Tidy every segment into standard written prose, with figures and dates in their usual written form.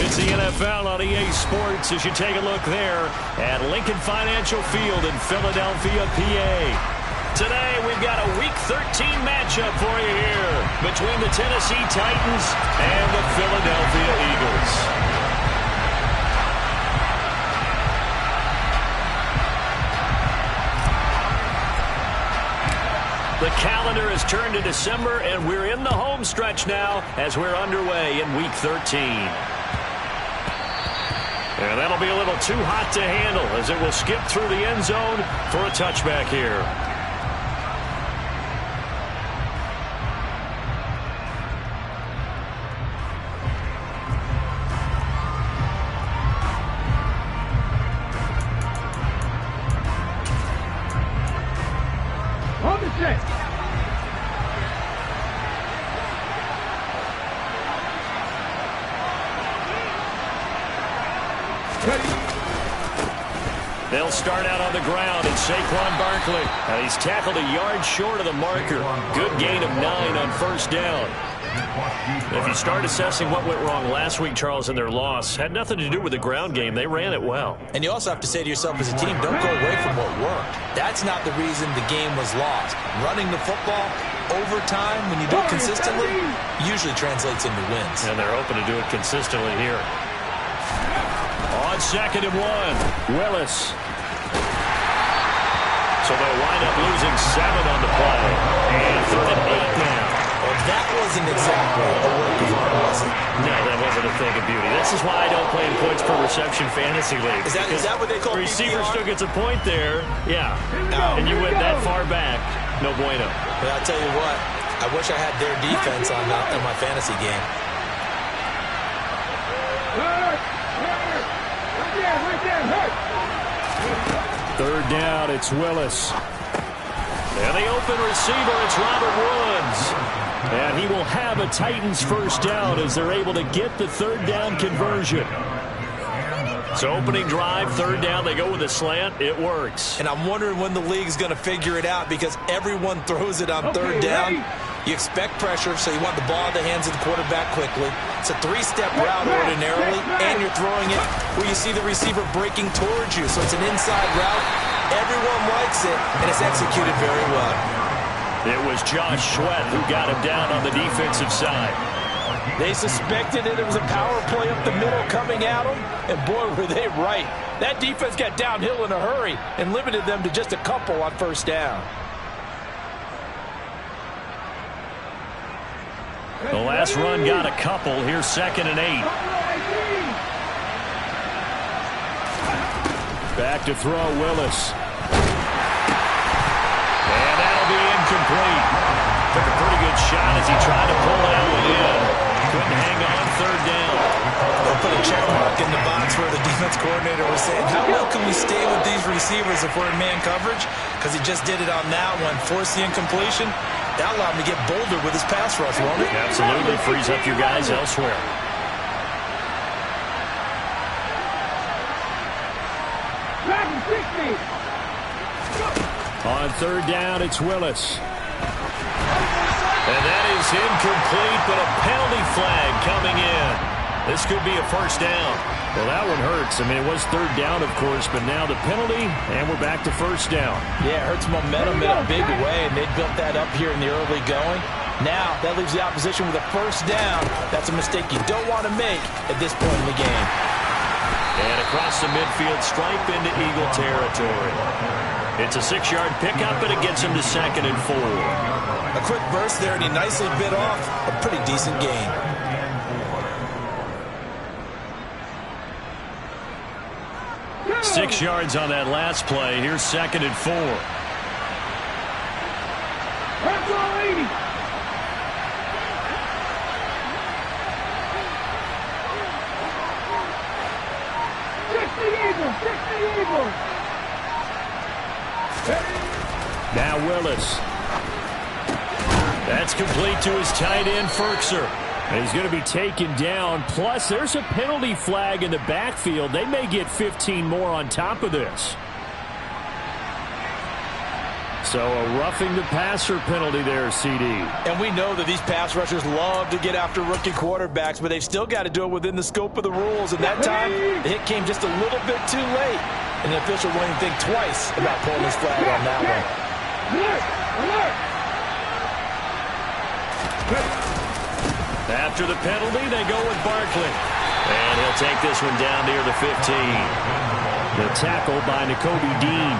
It's the NFL on EA Sports as you take a look there at Lincoln Financial Field in Philadelphia, PA. Today, we've got a Week 13 matchup for you here between the Tennessee Titans and the Philadelphia Eagles. The calendar has turned to December, and we're in the home stretch now as we're underway in Week 13. And that'll be a little too hot to handle as it will skip through the end zone for a touchback here. They'll start out on the ground, and Saquon Barkley. He's tackled a yard short of the marker. Good gain of 9 on first down. If you start assessing what went wrong last week, Charles, in their loss, had nothing to do with the ground game. They ran it well. And you also have to say to yourself as a team, don't go away from what worked. That's not the reason the game was lost. Running the football over time, when you do it consistently, usually translates into wins. And they're open to do it consistently here. On 2nd and 1, Willis. So they'll wind up losing 7 on the play. And 3rd and 8 now. Well, that wasn't exactly a work of art, was it? No, that wasn't a thing of beauty. This is why I don't play in points per reception fantasy leagues. Is that what they call receiver PPR? still gets a point there. Yeah. And you went that far back. No bueno. But I'll tell you what, I wish I had their defense on my fantasy game. Third down, it's Willis. And the open receiver, it's Robert Woods. And he will have a Titans first down as they're able to get the 3rd down conversion. So opening drive, 3rd down, they go with a slant. It works. And I'm wondering when the league's going to figure it out because everyone throws it on 3rd down. You expect pressure, so you want the ball in the hands of the quarterback quickly. It's a 3-step route ordinarily, and you're throwing it where you see the receiver breaking towards you. So it's an inside route. Everyone likes it, and it's executed very well. It was Josh Sweat who got him down on the defensive side. They suspected that it was a power play up the middle coming at them, and boy, were they right. That defense got downhill in a hurry and limited them to just a couple on first down. The last run got a couple. Here's 2nd and 8. Back to throw, Willis. And that'll be incomplete. Took a pretty good shot as he tried to pull that one in. Couldn't hang on 3rd down. They'll put a check mark in the box where the defense coordinator was saying, how well can we stay with these receivers if we're in man coverage? Because he just did it on that one, forced the incompletion. That allowed him to get bolder with his pass rush, won't it? Absolutely. Frees up your guys elsewhere. On 3rd down, it's Willis. And that is incomplete, but a penalty flag coming in. This could be a first down. Well, that one hurts. I mean, it was 3rd down, of course, but now the penalty, and we're back to first down. Yeah, it hurts momentum in a big way, and they built that up here in the early going. Now, that leaves the opposition with a first down. That's a mistake you don't want to make at this point in the game. And across the midfield, stripe into Eagle territory. It's a 6-yard pickup, and it gets him to 2nd and 4. A quick burst there, and he nicely bit off a pretty decent gain. Six yards on that last play. Here's 2nd and 4. Now Willis. That's complete to his tight end, Ferkser. And he's going to be taken down. Plus, there's a penalty flag in the backfield. They may get 15 more on top of this. So a roughing the passer penalty there, CD. And we know that these pass rushers love to get after rookie quarterbacks, but they've still got to do it within the scope of the rules. And that time, the hit came just a little bit too late. And the official won't even think twice about pulling his flag on that one. After the penalty, they go with Barkley. And he'll take this one down near the 15. The tackle by Nakobe Dean.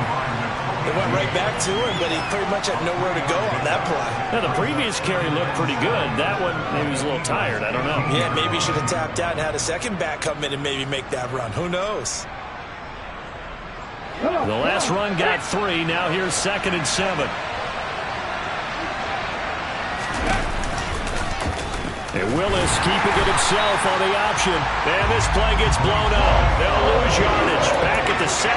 They went right back to him, but he pretty much had nowhere to go on that play. Now, the previous carry looked pretty good. That one, maybe he was a little tired. I don't know. Yeah, maybe he should have tapped out and had a second back come in and maybe make that run. Who knows? The last run got 3. Now here's 2nd and 7. And Willis keeping it himself on the option. And this play gets blown up. They'll lose yardage back at the 17.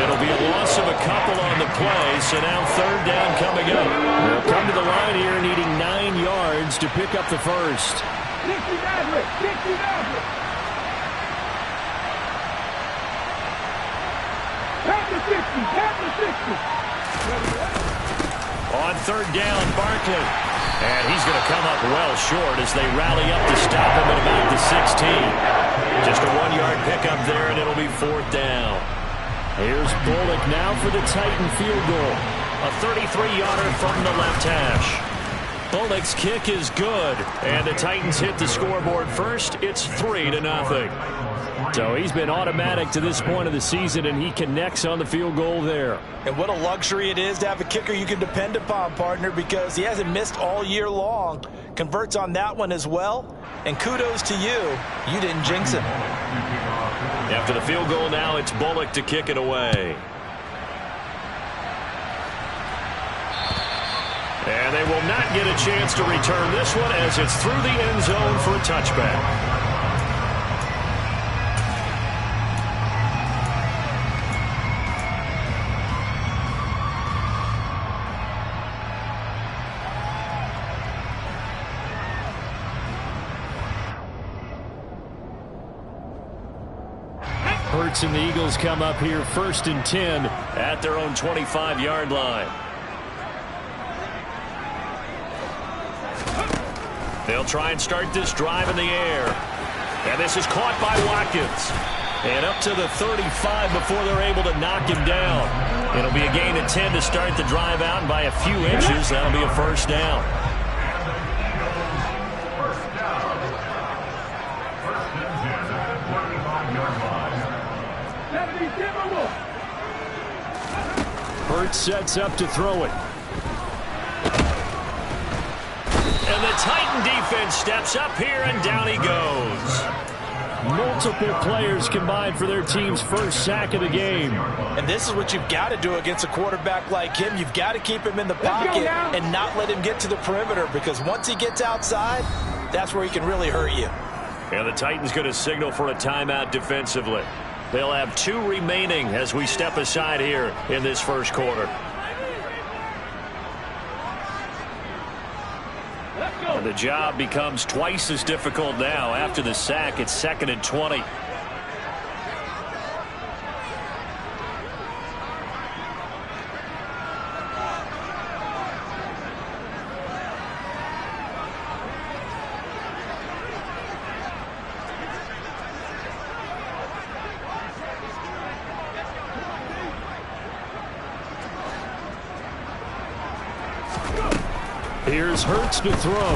It'll be a loss of a couple on the play, so now 3rd down coming up. They'll come to the line here needing 9 yards to pick up the first. On 3rd down, Barkley. And he's going to come up well short as they rally up to stop him at about the 16. Just a 1-yard pickup there, and it'll be 4th down. Here's Bullock now for the Titan field goal. A 33-yarder from the left hash. Bullock's kick is good, and the Titans hit the scoreboard first. It's 3-0. So he's been automatic to this point of the season, and he connects on the field goal there. And what a luxury it is to have a kicker you can depend upon, partner, because he hasn't missed all year long. Converts on that one as well. And kudos to you. You didn't jinx him. After the field goal now, it's Bullock to kick it away. And they will not get a chance to return this one as it's through the end zone for a touchback. Hurts and the Eagles come up here 1st and 10 at their own 25-yard line. They'll try and start this drive in the air. And this is caught by Watkins. And up to the 35 before they're able to knock him down. It'll be a gain of 10 to start the drive out, and by a few inches, that'll be a 1st down. Hurts sets up to throw it. And the Titan defense steps up here, and down he goes. Multiple players combined for their team's first sack of the game. And this is what you've got to do against a quarterback like him. You've got to keep him in the pocket and not let him get to the perimeter, because once he gets outside, that's where he can really hurt you. And the Titans going to signal for a timeout defensively. They'll have 2 remaining as we step aside here in this first quarter. And the job becomes twice as difficult now. After the sack, it's 2nd and 20. Here's Hurts to throw.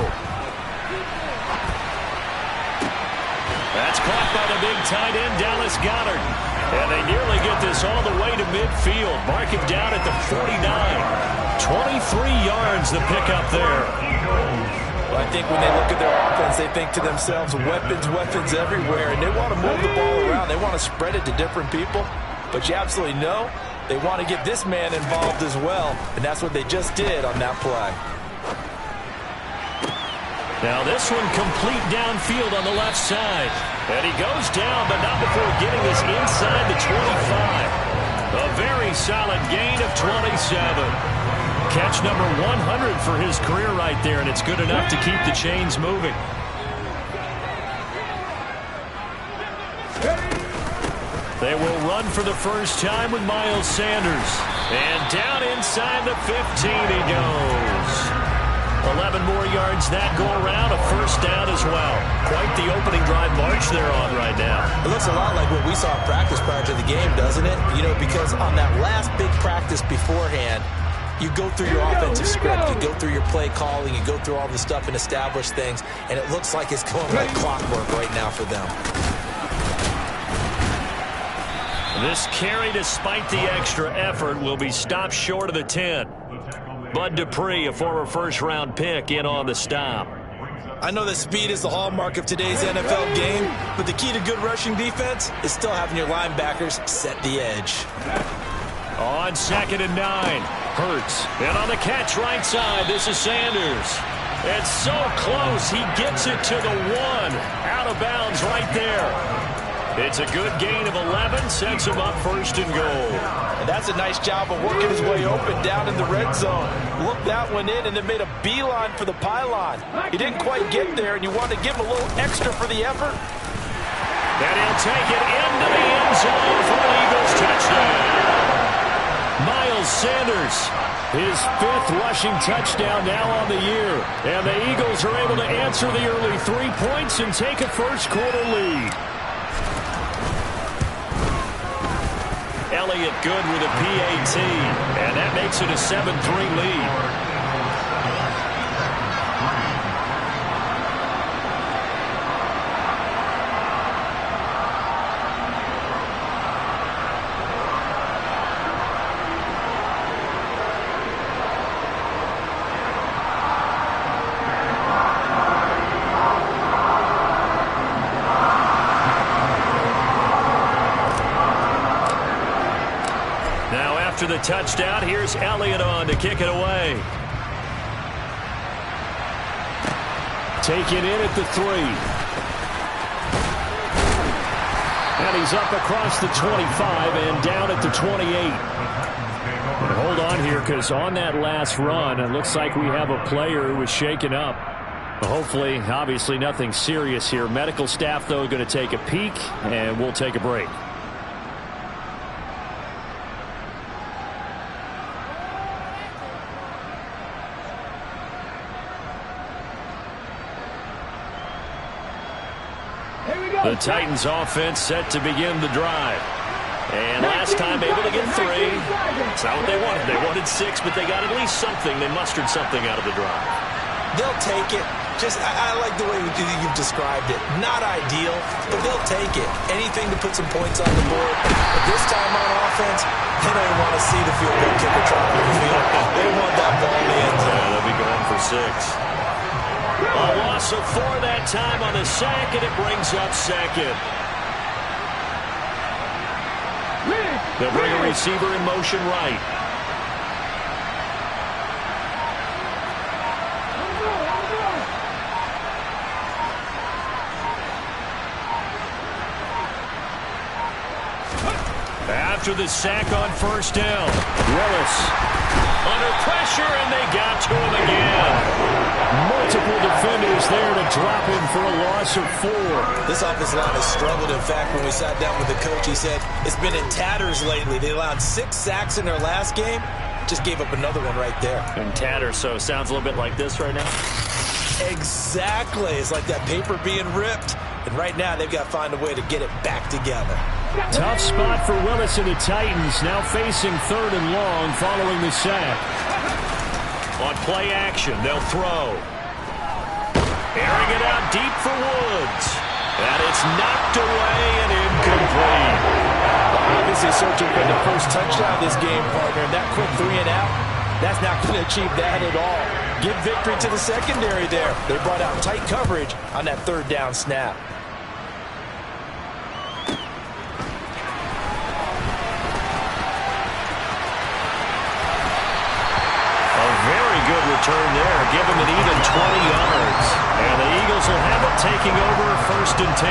That's caught by the big tight end, Dallas Goedert. And they nearly get this all the way to midfield. Mark him down at the 49. 23 yards the pickup there. Well, I think when they look at their offense, they think to themselves, weapons, weapons everywhere. And they want to move the ball around. They want to spread it to different people. But you absolutely know they want to get this man involved as well. And that's what they just did on that play. Now this one complete downfield on the left side. And he goes down, but not before getting this inside the 25. A very solid gain of 27. Catch number 100 for his career right there, and it's good enough to keep the chains moving. They will run for the first time with Miles Sanders. And down inside the 15 he goes. 11 more yards that go around, a first down as well. Quite the opening drive march they're on right now. It looks a lot like what we saw in practice prior to the game, doesn't it? You know, because on that last big practice beforehand, you go through your offensive script, you go through your play calling, you go through all the stuff and establish things, and it looks like it's going like clockwork right now for them. This carry, despite the extra effort, will be stopped short of the 10. Bud Dupree, a former first-round pick, in on the stop. I know that speed is the hallmark of today's NFL game, but the key to good rushing defense is still having your linebackers set the edge. On 2nd and 9, Hurts. And on the catch right side, this is Sanders. It's so close, he gets it to the 1. Out of bounds right there. It's a good gain of 11, sets him up 1st and goal. And that's a nice job of working his way open down in the red zone. Looked that one in and then made a beeline for the pylon. He didn't quite get there, and you want to give him a little extra for the effort. And he'll take it into the end zone for an Eagles touchdown. Miles Sanders, his 5th rushing touchdown now on the year. And the Eagles are able to answer the early 3 points and take a first-quarter lead. Elliott good with a PAT, and that makes it a 7-3 lead. After the touchdown, here's Elliott on to kick it away. Taken in at the 3. And he's up across the 25 and down at the 28. And hold on here, because on that last run, it looks like we have a player who was shaken up. Hopefully, obviously nothing serious here. Medical staff, though, going to take a peek, and we'll take a break. The Titans offense set to begin the drive. And last time able to get 3. It's not what they wanted. They wanted 6, but they got at least something. They mustered something out of the drive. They'll take it. I like the way you've described it. Not ideal, but they'll take it. Anything to put some points on the board. But this time on offense, they don't even want to see the field goal kicker try to the field. They want that ball in the end zone. They'll be going for 6. A loss of 4 that time on the sack, and it brings up 2nd. They'll bring a receiver in motion right. After the sack on 1st down, Willis under pressure, and they got to him again. Multiple defenders there to drop him for a loss of 4. This offensive line has struggled. In fact, when we sat down with the coach, he said it's been in tatters lately. They allowed 6 sacks in their last game. Just gave up another one right there. In tatters, so it sounds a little bit like this right now. Exactly. It's like that paper being ripped. And right now, they've got to find a way to get it back together. Tough spot for Willis and the Titans, now facing 3rd and long following the sack. On play action, they'll throw. Airing it out deep for Woods. And it's knocked away and incomplete. Obviously searching for the first touchdown of this game, partner. And that quick 3 and out, that's not going to achieve that at all. Give victory to the secondary there. They brought out tight coverage on that 3rd down snap. Good return there, give him an even 20 yards. And the Eagles will have it, taking over 1st and 10.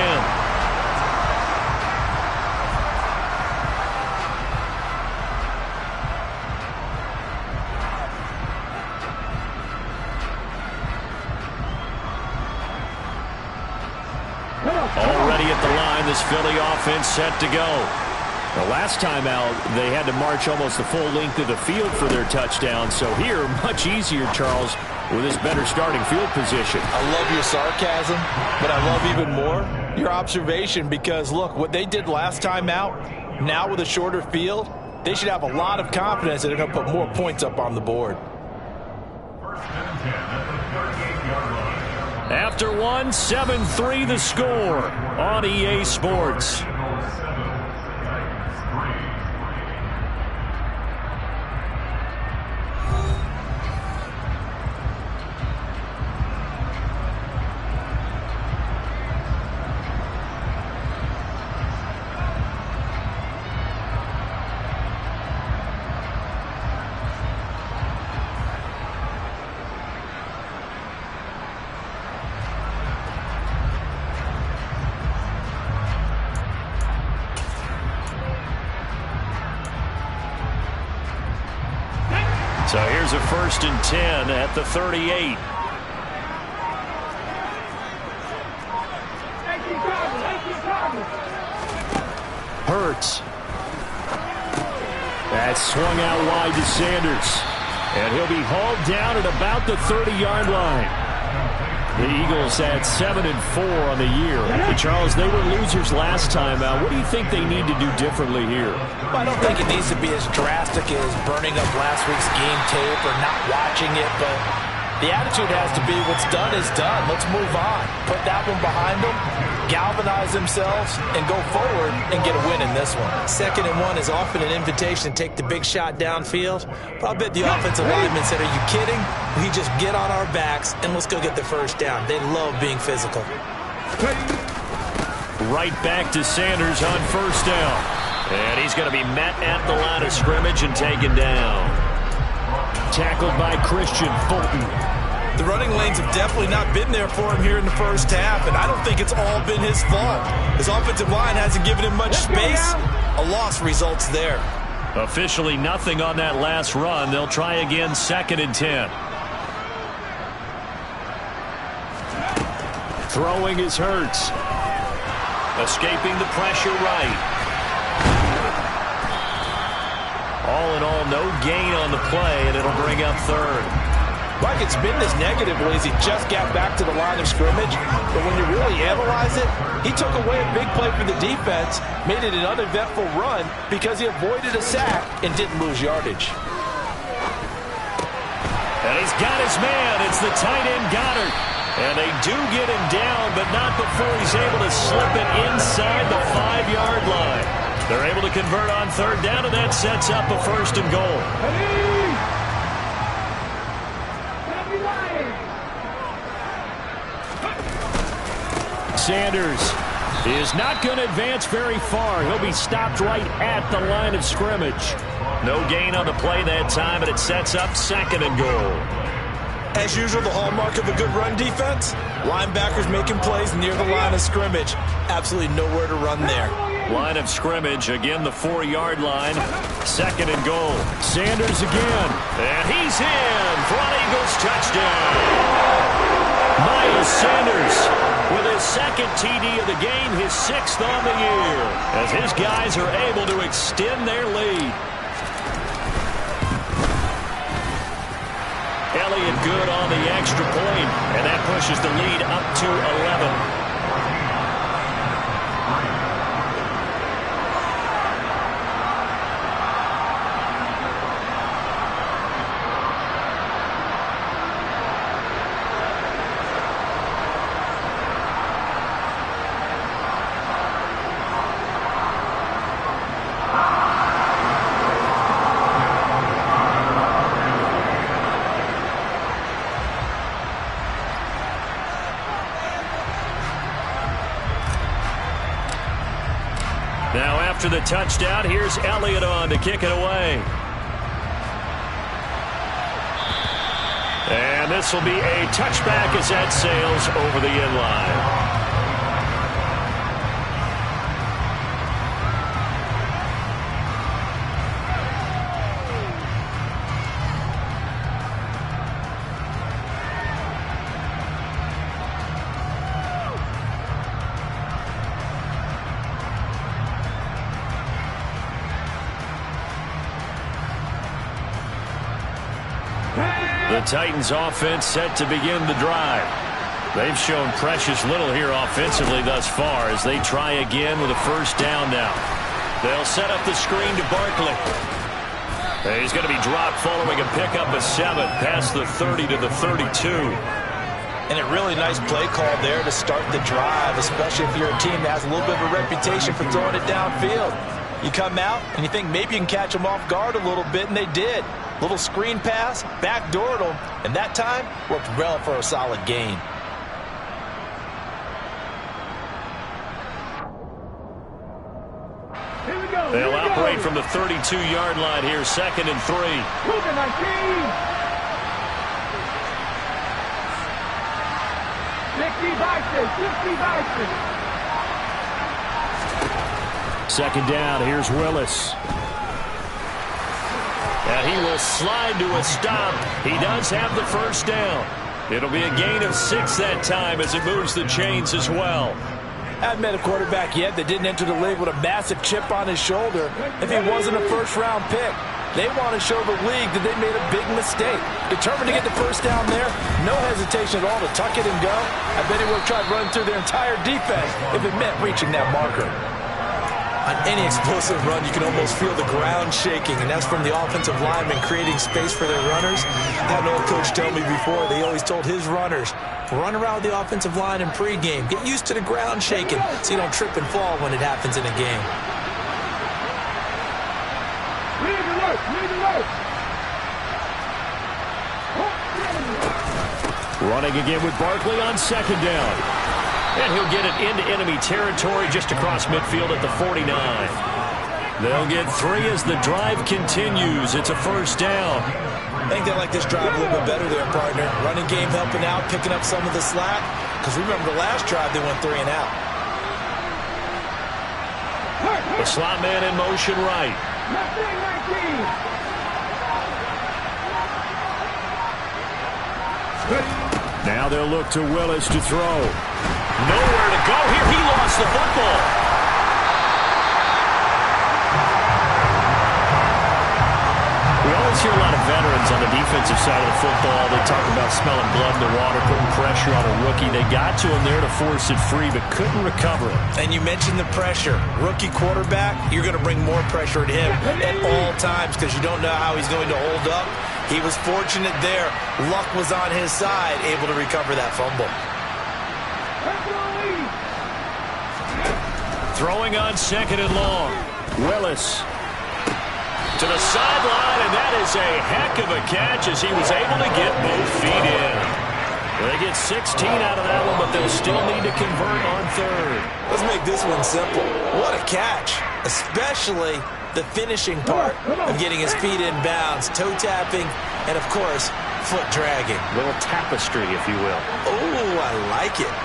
Already at the line, this Philly offense set to go. The last time out, they had to march almost the full length of the field for their touchdown. So here, much easier, Charles, with this better starting field position. I love your sarcasm, but I love even more your observation because, look, what they did last time out, now with a shorter field, they should have a lot of confidence that they're going to put more points up on the board. After one, 7-3 the score on EA Sports. So here's a 1st and 10 at the 38. Hurts. That's swung out wide to Sanders. And he'll be hauled down at about the 30-yard line. The Eagles had 7-4 on the year. But Charles, they were losers last time out. What do you think they need to do differently here? Well, I don't think it needs to be as drastic as burning up last week's game tape or not watching it, but the attitude has to be what's done is done. Let's move on. Put that one behind them, galvanize themselves, and go forward and get a win in this one. 2nd and 1 is often an invitation to take the big shot downfield. But I bet the offensive lineman said, are you kidding? We just get on our backs and let's go get the first down. They love being physical. Right back to Sanders on 1st down. And he's going to be met at the line of scrimmage and taken down. Tackled by Christian Fulton. The running lanes have definitely not been there for him here in the first half, and I don't think it's all been his fault. His offensive line hasn't given him much space. A loss results there. Officially nothing on that last run. They'll try again, 2nd and 10. Throwing is Hurts. Escaping the pressure right. All in all, no gain on the play, and it'll bring up 3rd. Like it's been this negatively as he just got back to the line of scrimmage. But when you really analyze it, he took away a big play for the defense, made it an uneventful run because he avoided a sack and didn't lose yardage. And he's got his man. It's the tight end Goddard. And they do get him down, but not before he's able to slip it inside the 5-yard line. They're able to convert on 3rd down, and that sets up a 1st and goal. Sanders is not going to advance very far. He'll be stopped right at the line of scrimmage. No gain on the play that time, and it sets up 2nd and goal. As usual, the hallmark of a good run defense, linebackers making plays near the line of scrimmage. Absolutely nowhere to run there. Line of scrimmage, again the 4-yard line. 2nd and goal. Sanders again. And he's in for an Eagles touchdown. Miles Sanders with his 2nd TD of the game, his 6th on the year, as his guys are able to extend their lead. Elliott good on the extra point, and that pushes the lead up to 11. Now after the touchdown, here's Elliott on to kick it away. And this will be a touchback as that sails over the end line. The Titans offense set to begin the drive. They've shown precious little here offensively thus far as they try again with a first down now. They'll set up the screen to Barkley. He's going to be dropped following a pickup of 7 past the 30 to the 32. And a really nice play call there to start the drive, especially if you're a team that has a little bit of a reputation for throwing it downfield. You come out and you think maybe you can catch them off guard a little bit, and they did. Little screen pass, backdoored them, and that time worked well for a solid gain. They'll operate from the 32-yard line here, 2nd and 3. Second down, here's Willis. And he will slide to a stop. He does have the first down. It'll be a gain of 6 that time as it moves the chains as well. I haven't met a quarterback yet that didn't enter the league with a massive chip on his shoulder if he wasn't a first-round pick. They want to show the league that they made a big mistake. Determined to get the first down there, no hesitation at all to tuck it and go. I bet he would have tried running through their entire defense if it meant reaching that marker. On any explosive run, you can almost feel the ground shaking, and that's from the offensive linemen creating space for their runners. I had an old coach tell me before, they always told his runners, run around the offensive line in pregame. Get used to the ground shaking so you don't trip and fall when it happens in a game. Running again with Barkley on 2nd down. And he'll get it into enemy territory just across midfield at the 49. They'll get 3 as the drive continues. It's a first down. I think they like this drive a little bit better there, partner. Running game helping out, picking up some of the slack. Because remember the last drive, they went 3 and out. The slot man in motion right. Now they'll look to Willis to throw. Nowhere to go here. He lost the football. We always hear a lot of veterans on the defensive side of the football that talk about smelling blood in the water, putting pressure on a rookie. They got to him there to force it free, but couldn't recover it. And you mentioned the pressure. Rookie quarterback, you're going to bring more pressure at him at all times because you don't know how he's going to hold up. He was fortunate there. Luck was on his side, able to recover that fumble. Throwing on 2nd and long. Willis to the sideline, and that is a heck of a catch as he was able to get both feet in. They get 16 out of that one, but they'll still need to convert on 3rd. Let's make this one simple. What a catch, especially the finishing part of getting his feet in bounds, toe tapping, and of course, foot dragging. Little tapestry, if you will. Oh, I like it.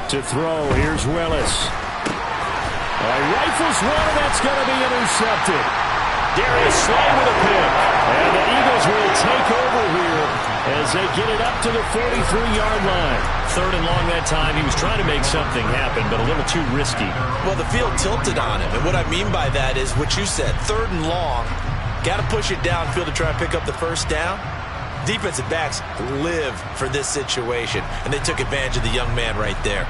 To throw, here's Willis. Rifles one, and that's going to be intercepted. Darius Slay with a pick. And the Eagles will take over here as they get it up to the 43-yard line. 3rd and long that time. He was trying to make something happen, but a little too risky. Well, the field tilted on him, and what I mean by that is what you said, 3rd and long. Got to push it downfield to try and pick up the first down. Defensive backs live for this situation, and they took advantage of the young man right there.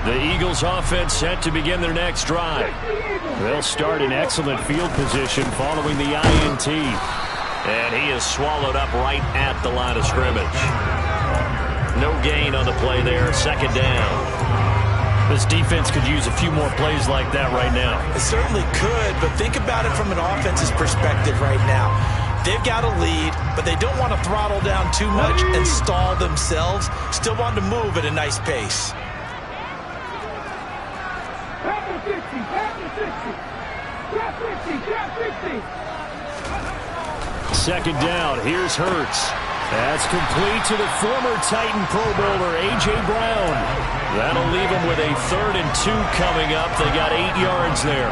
The Eagles offense set to begin their next drive. They'll start in excellent field position following the INT. And he is swallowed up right at the line of scrimmage. No gain on the play there, 2nd down. This defense could use a few more plays like that right now. It certainly could, but think about it from an offense's perspective right now. They've got a lead, but they don't want to throttle down too much and stall themselves. Still want to move at a nice pace. Second down, here's Hurts. That's complete to the former Titan Pro Bowler, A.J. Brown. That'll leave them with a 3rd and 2 coming up. They got 8 yards there.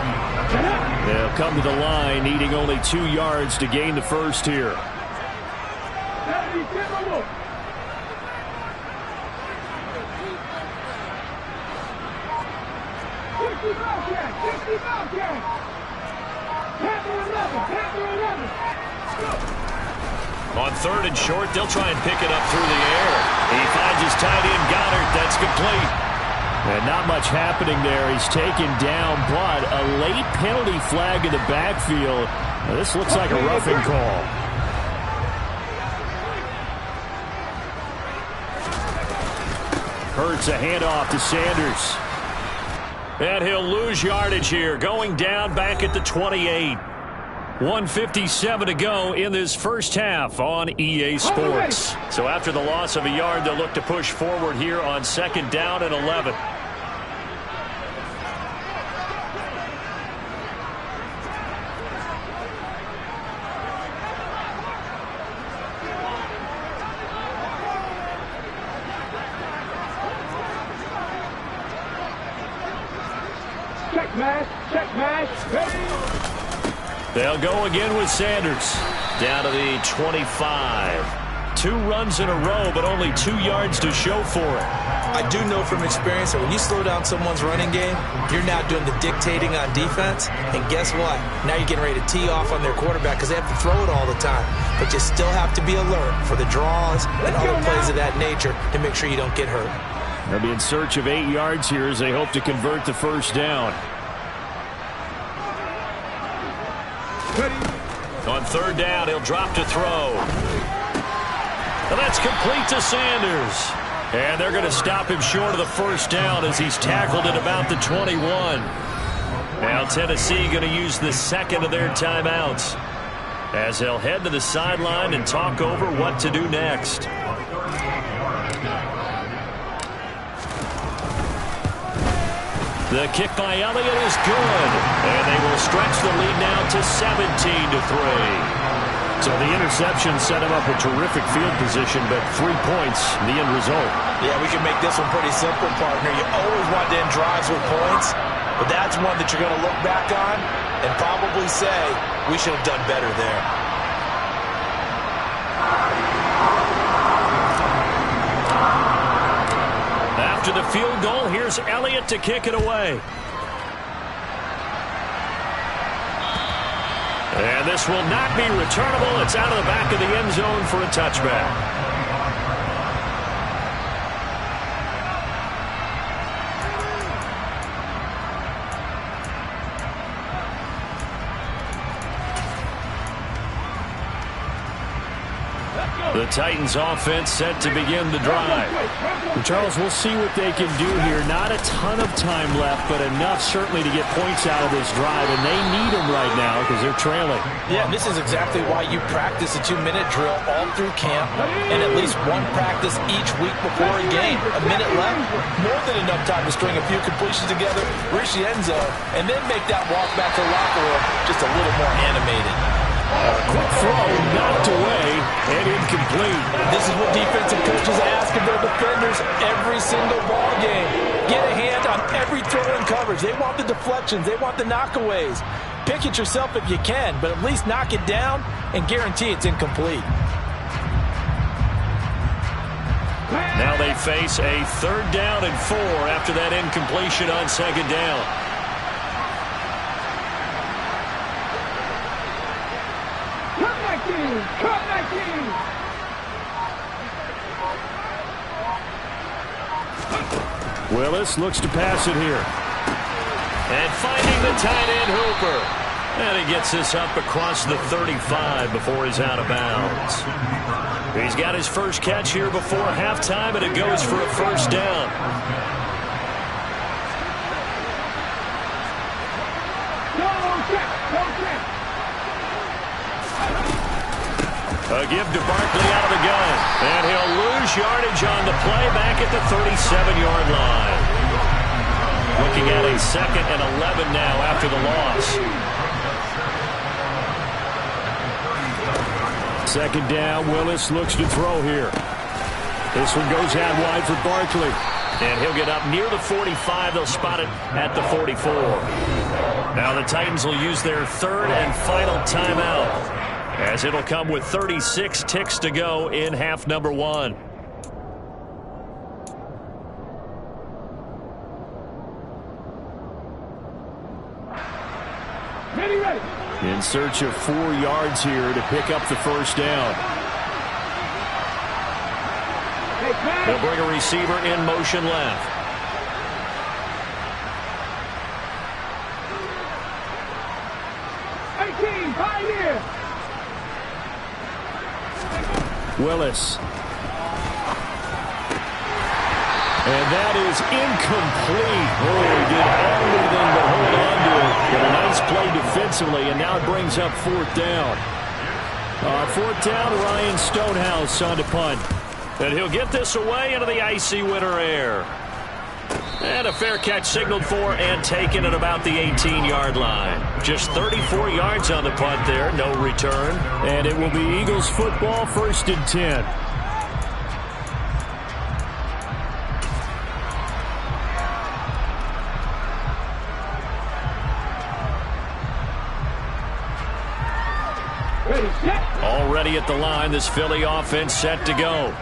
They'll come to the line, needing only 2 yards to gain the first here. On 3rd and short, they'll try and pick it up through the air. He finds his tight end, Goddard. That's complete. And not much happening there. He's taken down, but a late penalty flag in the backfield. Now, this looks like a roughing call. Hurts a handoff to Sanders. And he'll lose yardage here, going down back at the 28. 1:57 to go in this first half on EA Sports. So after the loss of a yard, they'll look to push forward here on 2nd down and 11. They'll go again with Sanders. Down to the 25. 2 runs in a row, but only 2 yards to show for it. I do know from experience that when you slow down someone's running game, you're now doing the dictating on defense. And guess what? Now you're getting ready to tee off on their quarterback because they have to throw it all the time. But you still have to be alert for the draws and other plays of that nature to make sure you don't get hurt. They'll be in search of 8 yards here as they hope to convert the first down. On 3rd down, he'll drop to throw. And that's complete to Sanders. And they're going to stop him short of the first down as he's tackled at about the 21. Now Tennessee going to use the second of their timeouts as they'll head to the sideline and talk over what to do next. The kick by Elliott is good. And they will stretch the lead now to 17-3. So the interception set him up with terrific field position, but 3 points, the end result. Yeah, we can make this one pretty simple, partner. You always want to end drives with points, but that's one that you're going to look back on and probably say, we should have done better there. After the field goal, here's Elliott to kick it away. And this will not be returnable. It's out of the back of the end zone for a touchback. The Titans offense set to begin the drive. And Charles, we'll see what they can do here. Not a ton of time left, but enough certainly to get points out of this drive, and they need them right now because they're trailing. Yeah, this is exactly why you practice a 2-minute drill all through camp and at least one practice each week before a game. A minute left, more than enough time to string a few completions together, reach the end zone, and then make that walk back to the locker room just a little more animated. Quick throw, knocked away, and incomplete. This is what defensive coaches ask of their defenders every single ball game. Get a hand on every throw in coverage. They want the deflections. They want the knockaways. Pick it yourself if you can, but at least knock it down and guarantee it's incomplete. Now they face a 3rd down and 4 after that incompletion on 2nd down. Willis looks to pass it here. And finding the tight end Hooper. And he gets this up across the 35 before he's out of bounds. He's got his first catch here before halftime, and it goes for a first down. A give to Barkley out of the gun. And he'll lose yardage on the play back at the 37-yard line. Looking at a 2nd and 11 now after the loss. 2nd down, Willis looks to throw here. This one goes out wide for Barkley. And he'll get up near the 45. They'll spot it at the 44. Now the Titans will use their 3rd and final timeout, as it'll come with 36 ticks to go in half number 1. In search of 4 yards here to pick up the first down. They'll bring a receiver in motion left. Willis. And that is incomplete. Oh, he did everything but hold on to it. But a nice play defensively, and now it brings up 4th down. 4th down, Ryan Stonehouse on to punt. And he'll get this away into the icy winter air. And a fair catch signaled for and taken at about the 18-yard line. Just 34 yards on the punt there, no return. And it will be Eagles football, 1st and 10. Already at the line, this Philly offense set to go.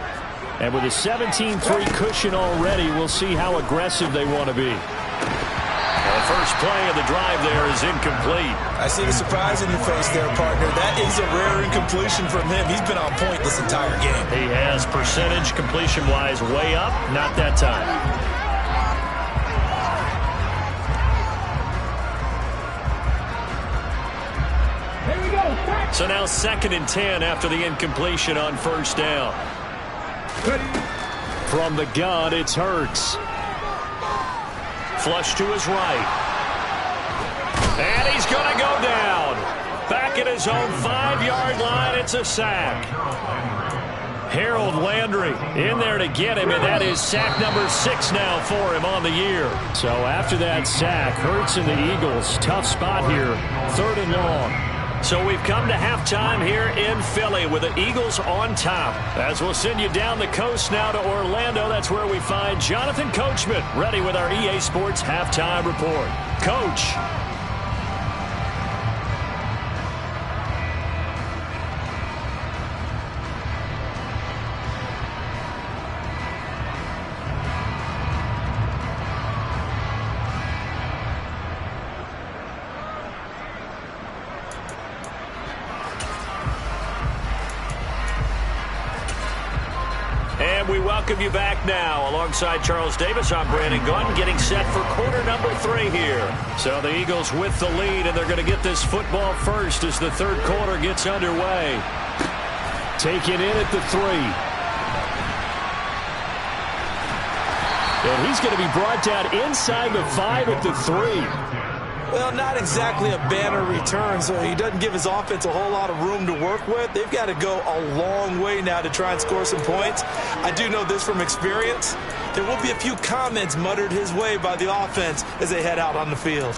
And with a 17-3 cushion already, we'll see how aggressive they want to be. The first play of the drive there is incomplete. I see the surprise in your face there, partner. That is a rare incompletion from him. He's been on point this entire game. He has percentage completion-wise way up, not that time. So now 2nd and 10 after the incompletion on 1st down. From the gun, it's Hurts. Flush to his right. And he's going to go down. Back at his own 5-yard line, it's a sack. Harold Landry in there to get him, and that is sack number 6 now for him on the year. So after that sack, Hurts and the Eagles, tough spot here, 3rd and long. So we've come to halftime here in Philly with the Eagles on top. As we'll send you down the coast now to Orlando, that's where we find Jonathan Coachman ready with our EA Sports halftime report. Coach. We welcome you back now. Alongside Charles Davis, I'm Brandon Gunn, getting set for quarter number 3 here. So the Eagles with the lead, and they're going to get this football first as the 3rd quarter gets underway. Taken in at the 3. And he's going to be brought down inside the 5 at the 3. Well, not exactly a banner return, so he doesn't give his offense a whole lot of room to work with. They've got to go a long way now to try and score some points. I do know this from experience. There will be a few comments muttered his way by the offense as they head out on the field.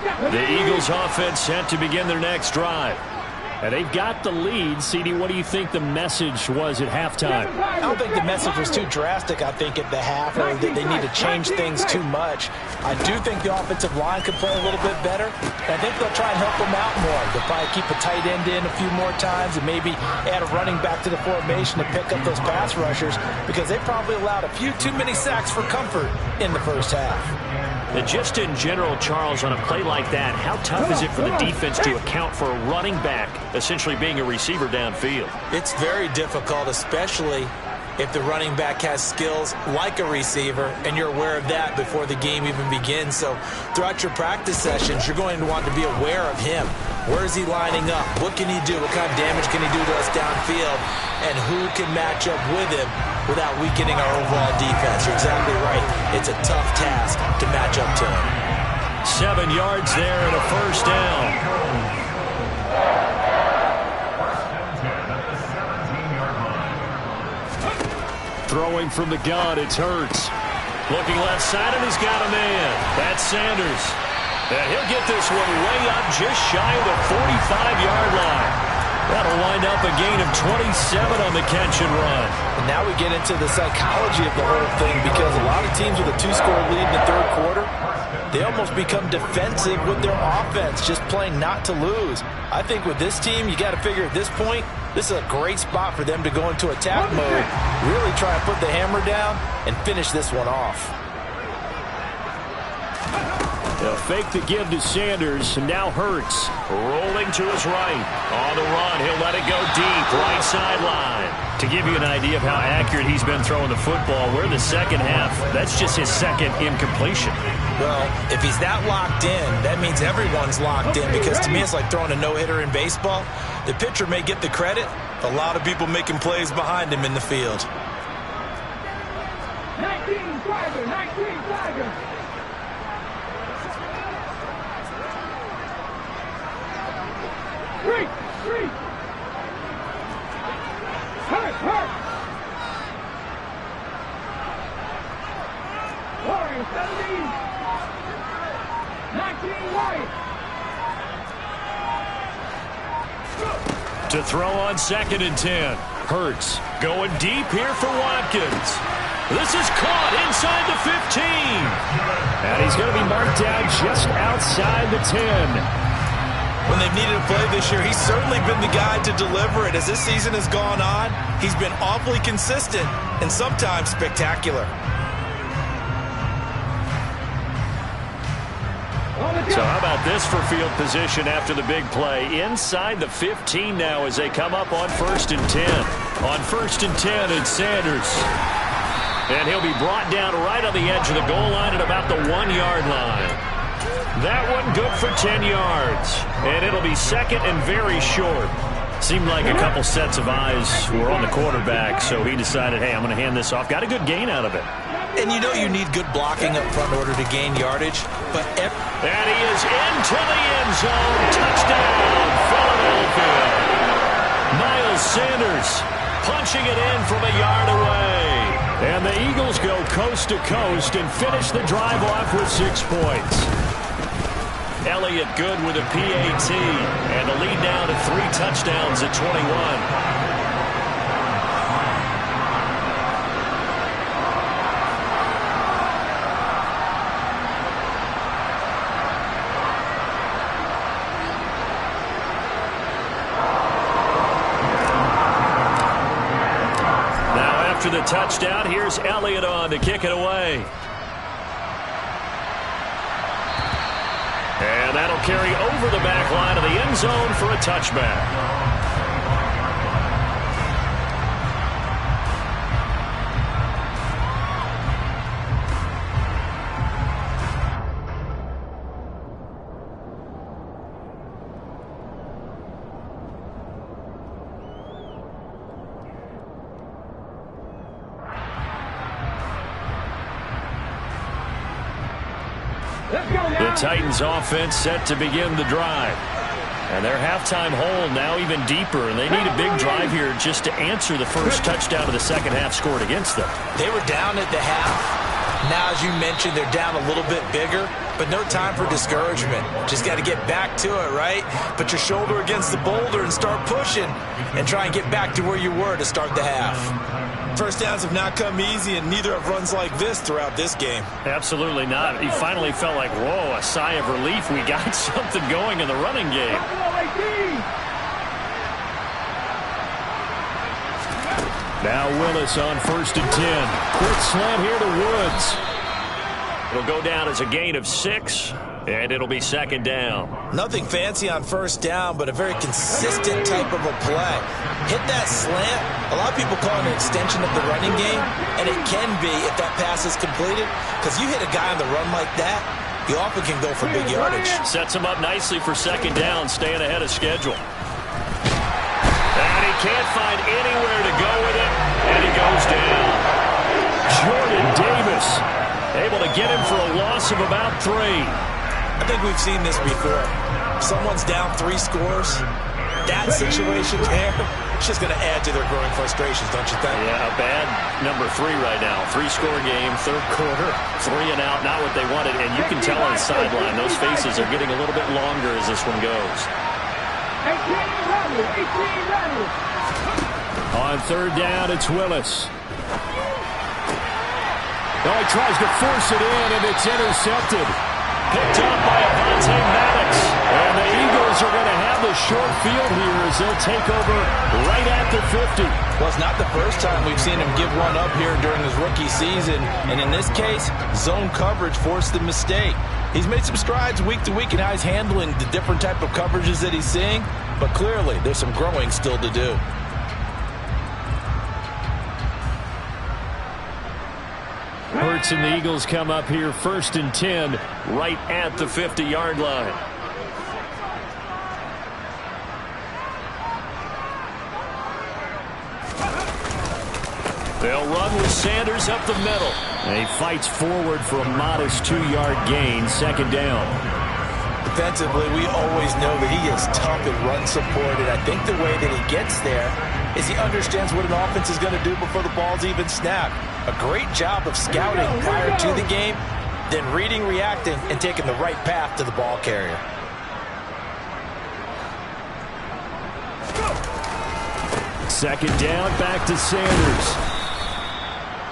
The Eagles offense set to begin their next drive. And they've got the lead. CD, what do you think the message was at halftime? I don't think the message was too drastic, I think, at the half, or that they need to change things too much. I do think the offensive line could play a little bit better. I think they'll try and help them out more. They'll probably keep a tight end in a few more times and maybe add a running back to the formation to pick up those pass rushers, because they probably allowed a few too many sacks for comfort in the first half. And just in general, Charles, on a play like that, how tough is it for the defense to account for a running back essentially being a receiver downfield? It's very difficult, especially if the running back has skills like a receiver, and you're aware of that before the game even begins. So throughout your practice sessions, you're going to want to be aware of him. Where is he lining up? What can he do? What kind of damage can he do to us downfield? And who can match up with him without weakening our overall defense? You're exactly right. It's a tough task to match up to him. 7 yards there and a first down. Throwing from the gun, it's Hurts. Looking left side, and he's got a man. That's Sanders. And he'll get this one way up just shy of the 45-yard line. That'll wind up a gain of 27 on the catch and run. And now we get into the psychology of the whole thing, because a lot of teams with a 2-score lead in the 3rd quarter, they almost become defensive with their offense, just playing not to lose. I think with this team, you got to figure at this point, this is a great spot for them to go into attack mode, really try and put the hammer down and finish this one off. They'll fake the give to Sanders, and now Hurts rolling to his right. On the run, he'll let it go deep, right sideline. To give you an idea of how accurate he's been throwing the football, we're in the second half. That's just his second incompletion. Well, if he's that locked in, that means everyone's locked in, because to me it's like throwing a no-hitter in baseball. The pitcher may get the credit, a lot of people making plays behind him in the field. 19 Tiger. Three. Hurt. Warrior 17. 19 White. To throw on 2nd and 10. Hurts going deep here for Watkins. This is caught inside the 15. And he's going to be marked down just outside the 10. When they've needed a play this year, he's certainly been the guy to deliver it. As this season has gone on, he's been awfully consistent and sometimes spectacular. So how about this for field position after the big play? Inside the 15 now as they come up on 1st and 10. On 1st and 10, it's Sanders. And he'll be brought down right on the edge of the goal line at about the 1-yard line. That one good for 10 yards. And it'll be 2nd and very short. Seemed like a couple sets of eyes were on the quarterback, so he decided, hey, I'm going to hand this off. Got a good gain out of it. And you know you need good blocking up front in order to gain yardage. But and he is into the end zone. Touchdown, Philadelphia. Miles Sanders punching it in from a yard away. And the Eagles go coast to coast and finish the drive off with 6 points. Elliott good with a PAT, and the lead down to 3 touchdowns at 21. After the touchdown, here's Elliott on to kick it away. And that'll carry over the back line of the end zone for a touchback. The Titans offense set to begin the drive. And their halftime hole now even deeper, and they need a big drive here just to answer the first touchdown of the second half scored against them. They were down at the half. Now, as you mentioned, they're down a little bit bigger, but no time for discouragement. Just got to get back to it, right? Put your shoulder against the boulder and start pushing and try and get back to where you were to start the half. First downs have not come easy, and neither have runs like this throughout this game. Absolutely not. He finally felt like, whoa, a sigh of relief. We got something going in the running game. Now Willis on 1st and 10. Quick slant here to Woods. It'll go down as a gain of 6, and it'll be 2nd down. Nothing fancy on 1st down, but a very consistent type of a play. Hit that slant. A lot of people call it an extension of the running game, and it can be if that pass is completed, because you hit a guy on the run like that, you often can go for big yardage. Sets him up nicely for 2nd down, staying ahead of schedule. And he can't find anywhere to go with it, and he goes down. Jordan Davis able to get him for a loss of about 3. I think we've seen this before. Someone's down 3 scores. That situation there, it's just going to add to their growing frustrations, don't you think? Yeah, a bad number 3 right now. 3-score game, 3rd quarter, 3 and out, not what they wanted. And you can tell on the sideline, those faces are getting a little bit longer as this one goes. 18 On 3rd down, it's Willis. Oh, he tries to force it in, and it's intercepted. Picked up by Avonte Maddox. And the Eagles Eagles are going to have the short field here as they'll take over right at the 50. Well, it's not the first time we've seen him give one up here during his rookie season. And in this case, zone coverage forced the mistake. He's made some strides week to week in how he's handling the different type of coverages that he's seeing. But clearly, there's some growing still to do. Hurts and the Eagles come up here 1st and 10 right at the 50-yard line. They'll run with Sanders up the middle. And he fights forward for a modest 2-yard gain, 2nd down. Defensively, we always know that he is tough at run support, and I think the way that he gets there is he understands what an offense is going to do before the ball's even snapped. A great job of scouting prior to the game, then reading, reacting, and taking the right path to the ball carrier. Second down, back to Sanders.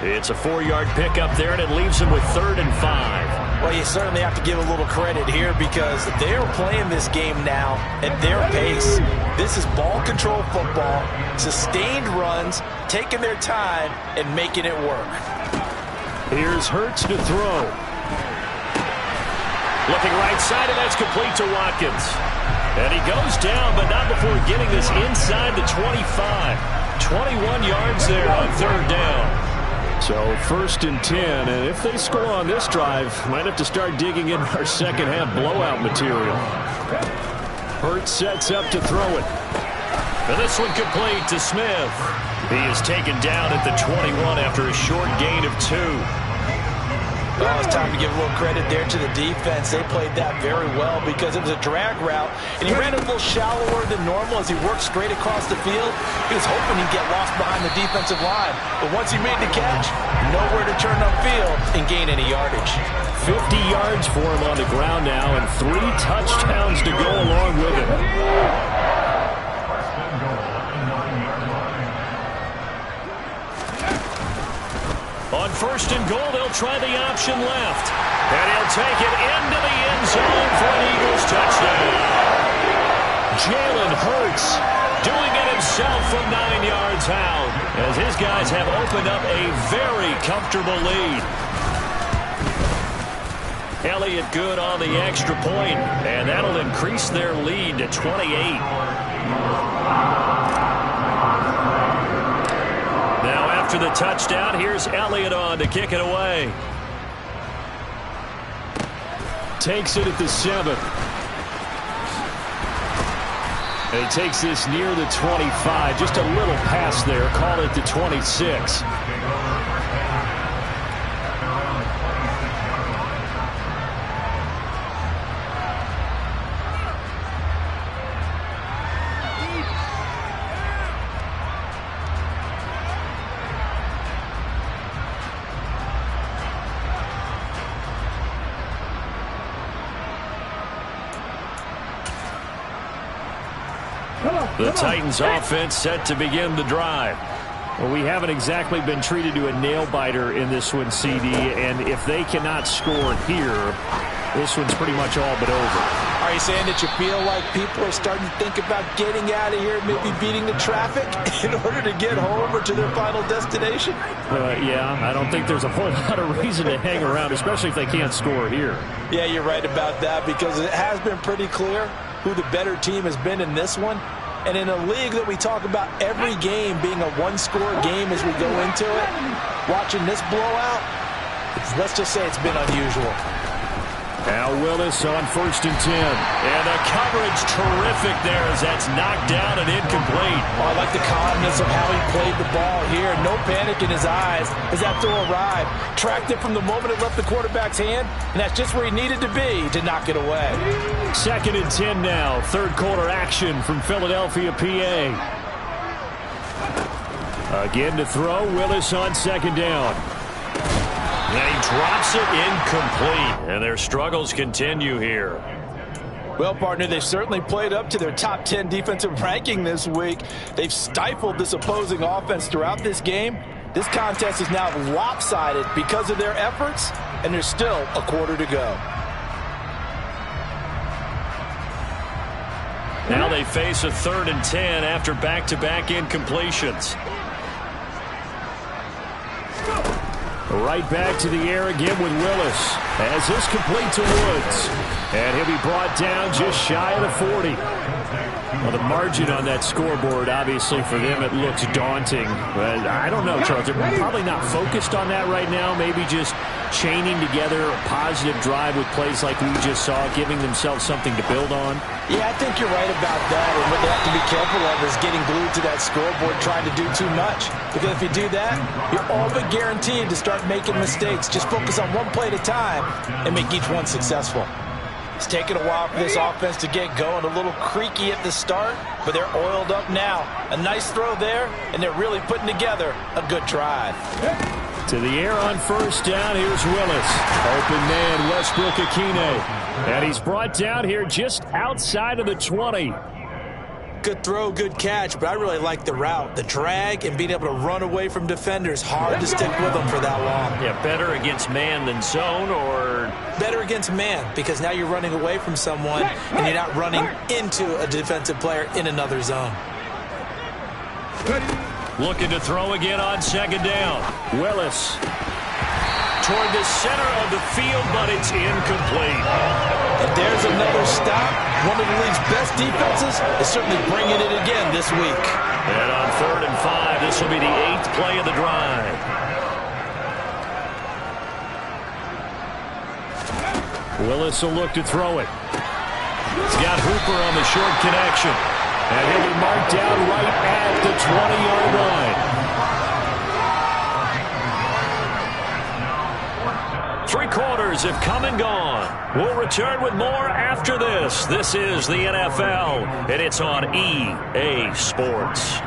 It's a 4-yard pickup there, and it leaves him with 3rd and 5. Well, you certainly have to give a little credit here because they're playing this game now at their pace. This is ball control football, sustained runs, taking their time, and making it work. Here's Hurts to throw. Looking right side, and that's complete to Watkins. And he goes down, but not before getting this inside the 25. 21 yards there on 3rd down. So 1st and 10, and if they score on this drive, might have to start digging in our second-half blowout material. Hurts sets up to throw it. And this one complete to Smith. He is taken down at the 21 after a short gain of 2. Well, it's time to give a little credit there to the defense. They played that very well because it was a drag route, and he ran a little shallower than normal as he worked straight across the field. He was hoping he'd get lost behind the defensive line, but once he made the catch, nowhere to turn upfield and gain any yardage. 50 yards for him on the ground now, and 3 touchdowns to go along with it. On 1st and goal, they'll try the option left. And he'll take it into the end zone for an Eagles touchdown. Jalen Hurts doing it himself from 9 yards out as his guys have opened up a very comfortable lead. Elliott good on the extra point, and that'll increase their lead to 28. After the touchdown, here's Elliott on to kick it away. Takes it at the 7. And he takes this near the 25. Just a little pass there. Call it the 26. The Titans offense set to begin the drive. Well, we haven't exactly been treated to a nail-biter in this one, CD, and if they cannot score here, this one's pretty much all but over. Are you saying that you feel like people are starting to think about getting out of here, maybe beating the traffic in order to get home or to their final destination? Yeah, I don't think there's a whole lot of reason to hang around, especially if they can't score here. Yeah, you're right about that because it has been pretty clear who the better team has been in this one. And in a league that we talk about every game being a one-score game as we go into it, watching this blowout, let's just say it's been unusual. Now Willis on 1st and 10. And the coverage terrific there as that's knocked down and incomplete. Oh, I like the calmness of how he played the ball here. No panic in his eyes as that throw arrived. Tracked it from the moment it left the quarterback's hand, and that's just where he needed to be to knock it away. 2nd and 10 now. 3rd quarter action from Philadelphia, PA. Again to throw. Willis on 2nd down. And he drops it incomplete. And their struggles continue here. Well, partner, they've certainly played up to their top 10 defensive ranking this week. They've stifled this opposing offense throughout this game. This contest is now lopsided because of their efforts, and there's still a quarter to go. Now they face a 3rd and 10 after back-to-back incompletions. Right back to the air again with Willis. As this complete to Woods. And he'll be brought down just shy of the 40. Well, the margin on that scoreboard, obviously, for them, it looks daunting. But I don't know, Charles. They're probably not focused on that right now. Maybe just chaining together a positive drive with plays like we just saw, giving themselves something to build on. Yeah, I think you're right about that. And what they have to be careful of is getting glued to that scoreboard, trying to do too much. Because if you do that, you're all but guaranteed to start making mistakes. Just focus on one play at a time and make each one successful. It's taken a while for this offense to get going. A little creaky at the start, but they're oiled up now. A nice throw there, and they're really putting together a good drive. To the air on 1st down, here's Willis. Open man, Westbrook-Akine. And he's brought down here just outside of the 20. Good throw, good catch, but I really like the route. The drag and being able to run away from defenders. Hard to stick with them for that long. Yeah, better against man than zone, or? Better against man, because now you're running away from someone and you're not running into a defensive player in another zone. Looking to throw again on 2nd down. Willis. Toward the center of the field, but it's incomplete. And there's another stop. One of the league's best defenses is certainly bringing it again this week. And on 3rd and 5, this will be the 8th play of the drive. Willis will look to throw it. He's got Hooper on the short connection. And he'll be marked down right at the 20-yard line. 3 quarters have come and gone. We'll return with more after this. This is the NFL, and it's on EA Sports.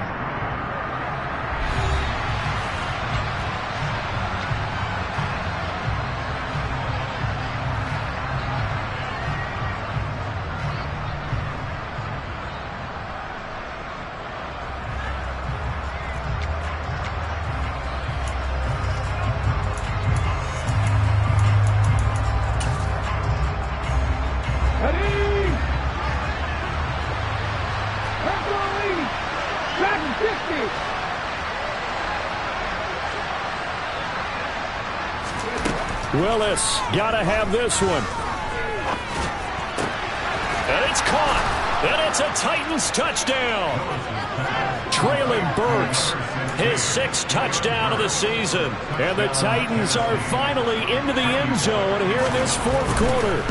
Willis, gotta have this one. And it's caught. And it's a Titans touchdown. Traylon Burks, his 6th touchdown of the season. And the Titans are finally into the end zone here in this 4th quarter.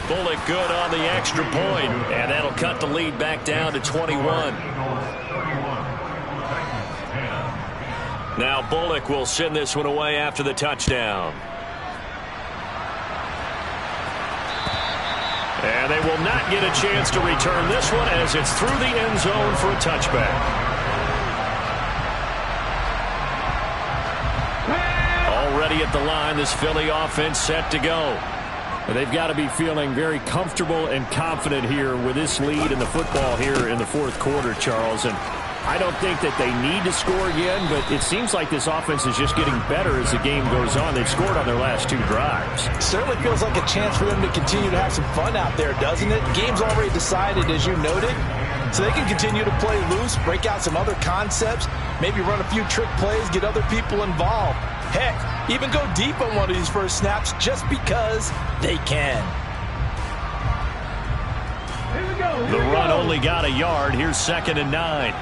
Bullock good on the extra point, and that'll cut the lead back down to 21. Now Bullock will send this one away after the touchdown. And they will not get a chance to return this one as it's through the end zone for a touchback. Already at the line, this Philly offense set to go. They've got to be feeling very comfortable and confident here with this lead in the football here in the 4th quarter, Charles. And I don't think that they need to score again, but it seems like this offense is just getting better as the game goes on. They've scored on their last 2 drives. It certainly feels like a chance for them to continue to have some fun out there, doesn't it? The game's already decided, as you noted, so they can continue to play loose, break out some other concepts, maybe run a few trick plays, get other people involved. Heck, even go deep on one of these first snaps just because they can. Here we go. The run only got a yard. Here's 2nd and 9.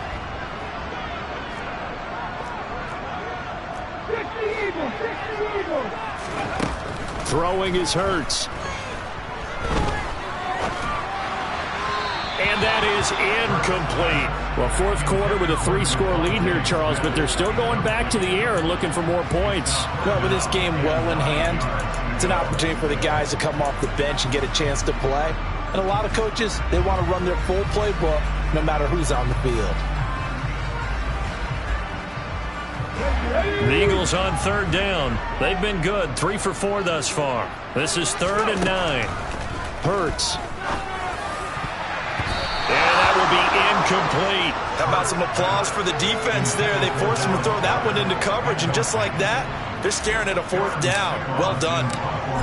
60 Eagles, 60 Eagles. Throwing is Hurts. And that is incomplete. Well, 4th quarter with a 3-score lead here, Charles, but they're still going back to the air and looking for more points. Well, with this game well in hand, it's an opportunity for the guys to come off the bench and get a chance to play. And a lot of coaches, they want to run their full playbook no matter who's on the field. The Eagles on 3rd down. They've been good, 3 for 4 thus far. This is 3rd and 9. Hurts. And that will be incomplete. How about some applause for the defense there? They forced him to throw that one into coverage, and just like that, they're staring at a 4th down. Well done.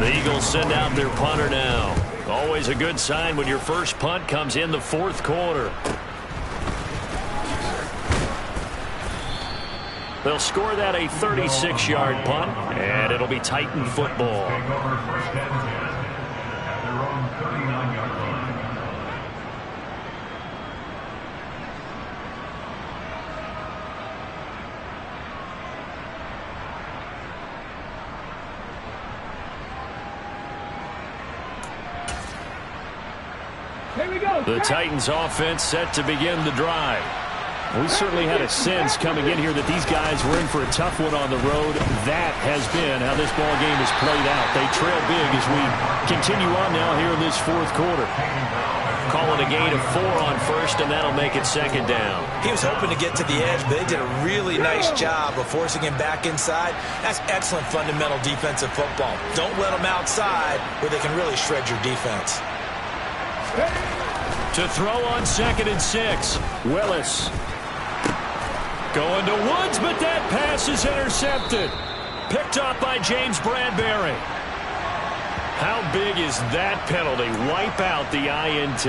The Eagles send out their punter now. Always a good sign when your first punt comes in the fourth quarter. They'll score that a 36-yard punt, and it'll be Titan football. The Titans offense set to begin the drive. We certainly had a sense coming in here that these guys were in for a tough one on the road. That has been how this ball game has played out. They trail big as we continue on now here in this fourth quarter. Calling a gain of 4 on first, and that'll make it second down. He was hoping to get to the edge, but they did a really nice job of forcing him back inside. That's excellent fundamental defensive football. Don't let them outside where they can really shred your defense. To throw on 2nd and 6, Willis. Going to Woods, but that pass is intercepted. Picked up by James Bradbury. How big is that penalty? Wipe out the INT.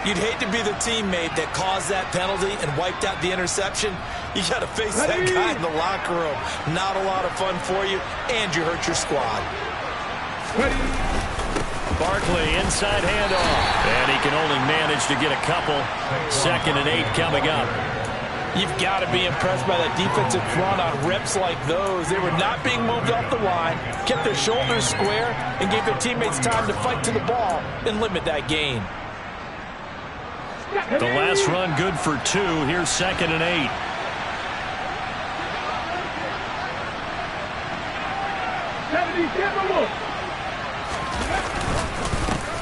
You'd hate to be the teammate that caused that penalty and wiped out the interception. You got to face that guy in the locker room. Not a lot of fun for you, and you hurt your squad. Barkley, inside handoff. And he can only manage to get a couple. 2nd and 8 coming up. You've got to be impressed by that defensive front on reps like those. They were not being moved off the line, kept their shoulders square, and gave their teammates time to fight to the ball and limit that gain. The last run good for 2. Here's 2nd and 8.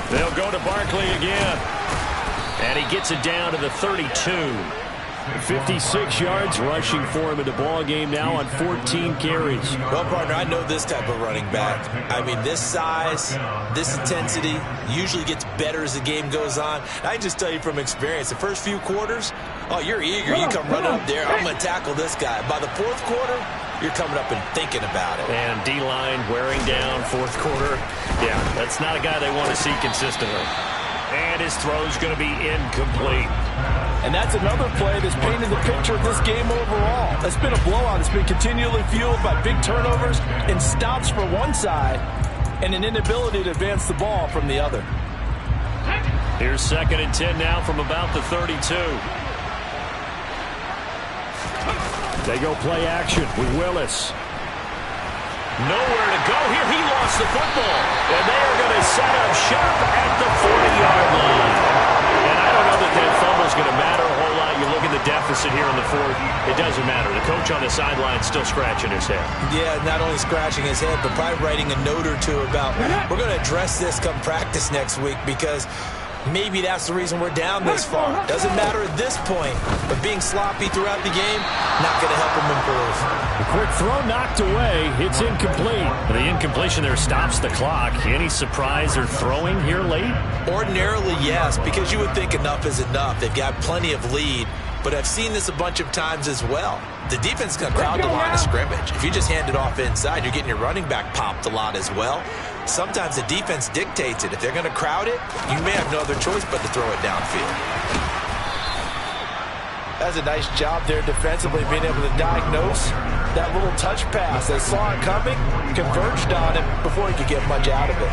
They'll go to Barkley again. And he gets it down to the 32. 56 yards rushing for him in the ball game now on 14 carries. Well, partner, I know this type of running back. I mean, this size, this intensity usually gets better as the game goes on. I can just tell you from experience, the first few quarters, oh, you're eager. You come running up there. I'm going to tackle this guy. By the fourth quarter, you're coming up and thinking about it. And D-line wearing down fourth quarter. Yeah, that's not a guy they want to see consistently. And his throw's going to be incomplete. And that's another play that's painted the picture of this game overall. It's been a blowout. It's been continually fueled by big turnovers and stops for one side and an inability to advance the ball from the other. Here's 2nd and 10 now from about the 32. They go play action with Willis. Nowhere to go here. He lost the football. And they are going to set up shop at the 40-yard line. And I don't know that that fumble's going to matter a whole lot. You look at the deficit here in the fourth. It doesn't matter. The coach on the sideline still scratching his head. Yeah, not only scratching his head, but probably writing a note or two about, we're going to address this come practice next week because maybe that's the reason we're down this far. Doesn't matter at this point, but being sloppy throughout the game, not going to help him improve. A quick throw knocked away. It's incomplete. The incompletion there stops the clock. Any surprise they're throwing here late? Ordinarily, yes, because you would think enough is enough. They've got plenty of lead, but I've seen this a bunch of times as well. The defense is going to crowd the line of scrimmage. If you just hand it off inside, you're getting your running back popped a lot as well. Sometimes the defense dictates it. If they're going to crowd it, you may have no other choice but to throw it downfield. That's a nice job there defensively, being able to diagnose that little touch pass. They saw it coming, converged on him before he could get much out of it.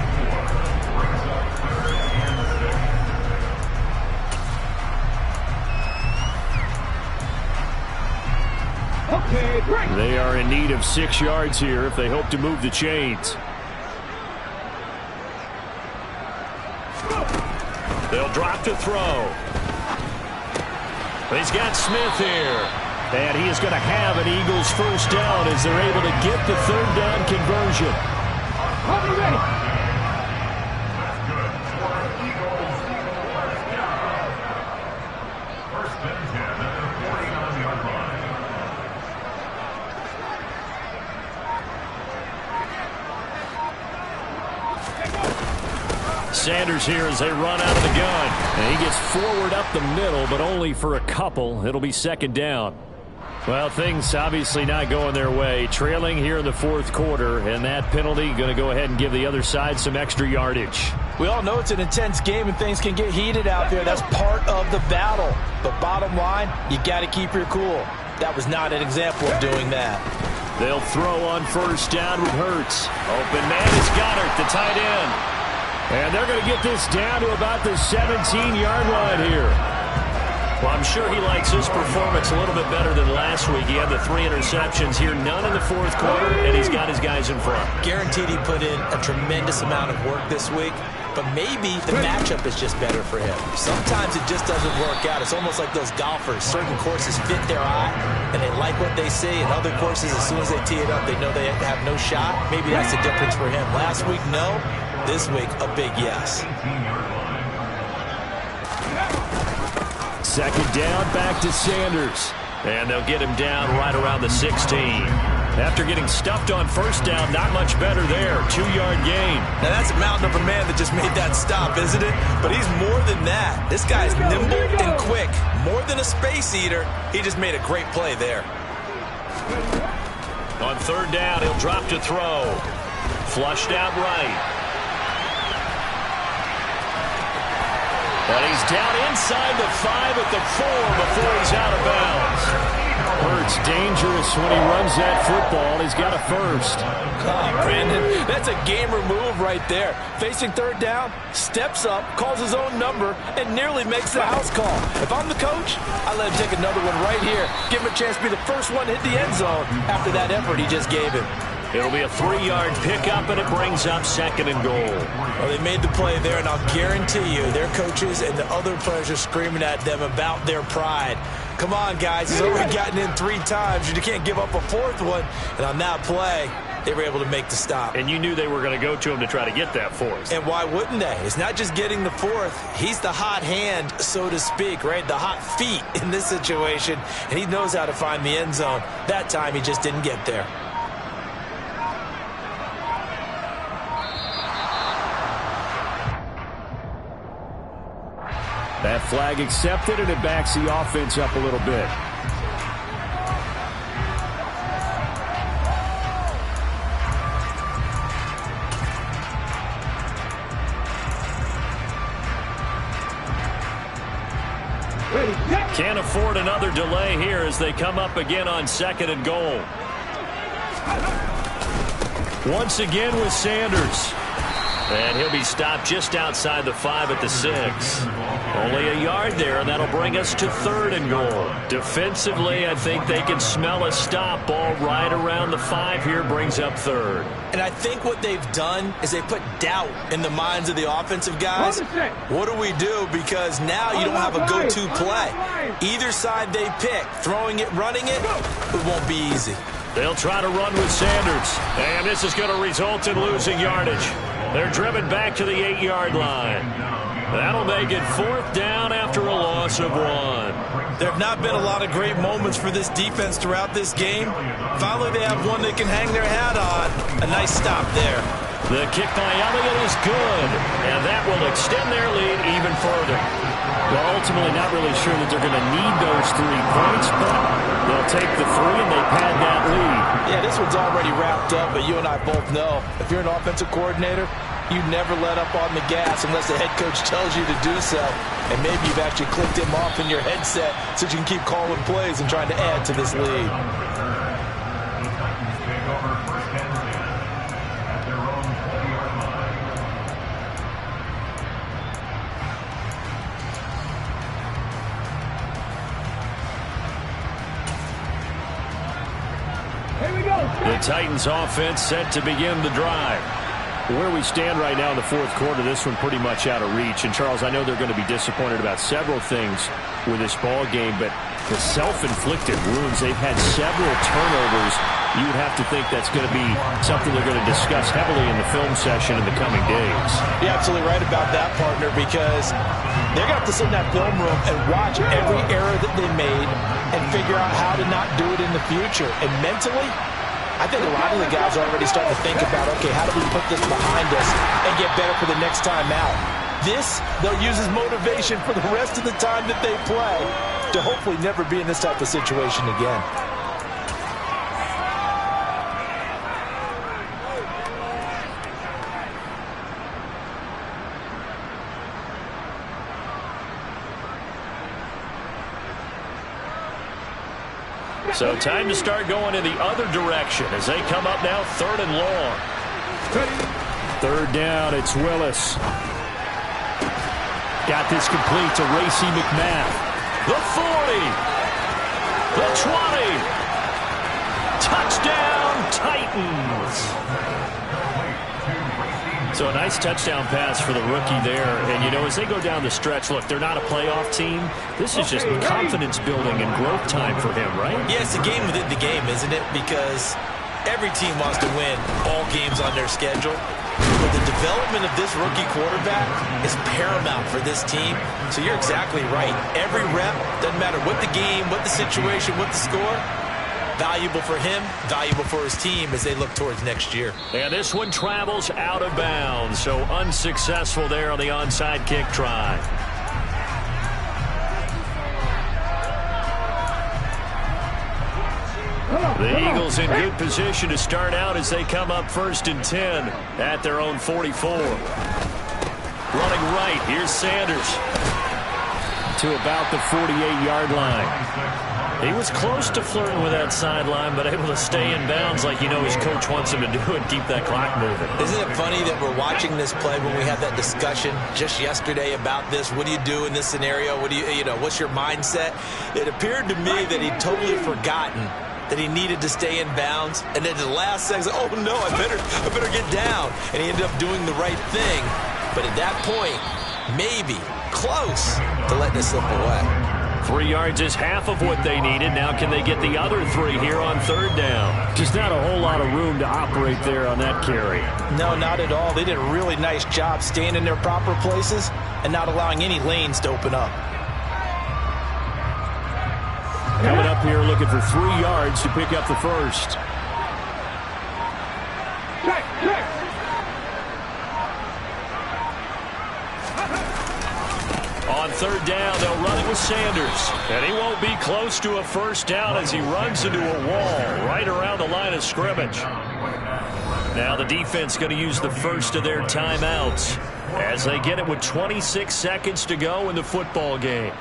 They are in need of 6 yards here if they hope to move the chains. They'll drop to throw. He's got Smith here. And he is going to have an Eagles first down as they're able to get the third down conversion. Sanders here as they run out of the gun. And he gets forward up the middle, but only for a couple. It'll be second down. Well, things obviously not going their way. Trailing here in the fourth quarter, and that penalty going to go ahead and give the other side some extra yardage. We all know it's an intense game and things can get heated out there. That's part of the battle. But bottom line, you got to keep your cool. That was not an example of doing that. They'll throw on first down with Hurts. Open man is Goddard, the tight end. And they're going to get this down to about the 17-yard line here. Well, I'm sure he likes his performance a little bit better than last week. He had the 3 interceptions here, none in the fourth quarter, and he's got his guys in front. Guaranteed he put in a tremendous amount of work this week, but maybe the matchup is just better for him. Sometimes it just doesn't work out. It's almost like those golfers. Certain courses fit their eye, and they like what they see, and other courses, as soon as they tee it up, they know they have no shot. Maybe that's the difference for him. Last week, no. This week, a big yes. Second down, back to Sanders. And they'll get him down right around the 16. After getting stuffed on first down, not much better there. 2-yard gain. Now, that's a mountain of a man that just made that stop, isn't it? But he's more than that. This guy's nimble and quick. More than a space eater. He just made a great play there. On third down, he'll drop to throw. Flushed out right. And he's down inside the 5 at the 4 before he's out of bounds. Hurts dangerous when he runs that football. He's got a first. Oh, Brandon, that's a gamer move right there. Facing third down, steps up, calls his own number, and nearly makes the house call. If I'm the coach, I let him take another one right here. Give him a chance to be the first one to hit the end zone after that effort he just gave him. It'll be a 3-yard pickup, and it brings up second and goal. Well, they made the play there, and I'll guarantee you their coaches and the other players are screaming at them about their pride. Come on, guys. He's already gotten in 3 times. You can't give up a 4th one. And on that play, they were able to make the stop. And you knew they were going to go to him to try to get that 4th. And why wouldn't they? It's not just getting the 4th. He's the hot hand, so to speak, right? The hot feet in this situation. And he knows how to find the end zone. That time, he just didn't get there. That flag accepted, and it backs the offense up a little bit. Can't afford another delay here as they come up again on second and goal. Once again with Sanders. And he'll be stopped just outside the 5 at the 6. Only a yard there, and that'll bring us to third and goal. Defensively, I think they can smell a stop. Ball right around the 5 here brings up third. And I think what they've done is they put doubt in the minds of the offensive guys. What do we do? Because now you don't have a go-to play. Either side they pick, throwing it, running it, it won't be easy. They'll try to run with Sanders. And this is going to result in losing yardage. They're driven back to the 8-yard line. That'll make it 4th down after a loss of 1. There have not been a lot of great moments for this defense throughout this game. Finally, they have one they can hang their hat on. A nice stop there. The kick by Elliott is good, and that will extend their lead even further. Well, ultimately not really sure that they're going to need those 3 points, but they'll take the 3 and they pad that lead. Yeah, this one's already wrapped up, but you and I both know if you're an offensive coordinator, you never let up on the gas unless the head coach tells you to do so. And maybe you've actually clicked him off in your headset so you can keep calling plays and trying to add to this lead. The Titans offense set to begin the drive. Where we stand right now in the 4th quarter, this one pretty much out of reach. And, Charles, I know they're going to be disappointed about several things with this ball game, but the self-inflicted wounds, they've had several turnovers. You would have to think that's going to be something they're going to discuss heavily in the film session in the coming days. You're absolutely right about that, partner, because they're going to have to sit in that film room and watch every error that they made and figure out how to not do it in the future. And mentally, I think a lot of the guys are already starting to think about, okay, how do we put this behind us and get better for the next time out? This, they'll use as motivation for the rest of the time that they play to hopefully never be in this type of situation again. So time to start going in the other direction as they come up now 3rd and long. 3rd down, it's Willis. Got this complete to Racey McMath. The 40. The 20. Touchdown, Titans. So a nice touchdown pass for the rookie there. And, you know, as they go down the stretch, look, they're not a playoff team. This is just confidence building and growth time for him, right? Yeah, it's a game within the game, isn't it? Because every team wants to win all games on their schedule. But the development of this rookie quarterback is paramount for this team. So you're exactly right. Every rep, doesn't matter what the game, what the situation, what the score, valuable for him, valuable for his team as they look towards next year. And this one travels out of bounds, so unsuccessful there on the onside kick try. The Eagles in good position to start out as they come up 1st and 10 at their own 44. Running right, here's Sanders to about the 48-yard line. He was close to flirting with that sideline, but able to stay in bounds like you know his coach wants him to do and keep that clock moving. Isn't it funny that we're watching this play when we had that discussion just yesterday about this? What do you do in this scenario? What do you know, what's your mindset? It appeared to me that he'd totally forgotten that he needed to stay in bounds, and then at the last second, oh no, I better get down. And he ended up doing the right thing. But at that point, maybe close to letting it slip away. 3 yards is half of what they needed. Now can they get the other 3 here on 3rd down? Just not a whole lot of room to operate there on that carry. No, not at all. They did a really nice job staying in their proper places and not allowing any lanes to open up. Coming up here looking for 3 yards to pick up the first. On 3rd down, they'll run it with Sanders. And he won't be close to a first down as he runs into a wall right around the line of scrimmage. Now the defense going to use the first of their timeouts as they get it with 26 seconds to go in the football game.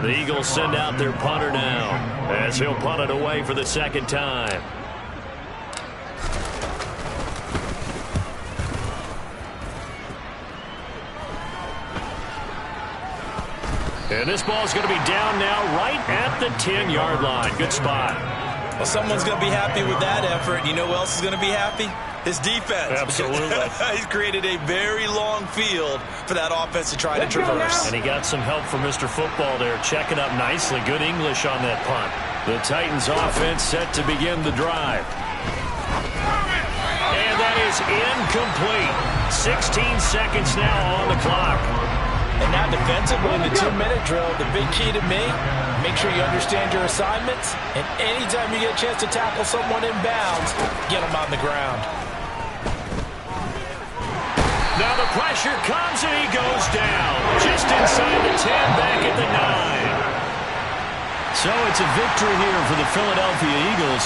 The Eagles send out their punter now as he'll punt it away for the 2nd time. And this ball's going to be down now right at the 10-yard line. Good spot. Well, someone's going to be happy with that effort. You know who else is going to be happy? His defense. Absolutely. He's created a very long field for that offense to try to traverse. And he got some help from Mr. Football there, checking up nicely. Good English on that punt. The Titans offense set to begin the drive. And that is incomplete. 16 seconds now on the clock. And now defensively in the 2-minute drill, the big key to me, make sure you understand your assignments. And anytime you get a chance to tackle someone in bounds, get them on the ground. Now the pressure comes and he goes down. Just inside the 10, back at the 9. So it's a victory here for the Philadelphia Eagles.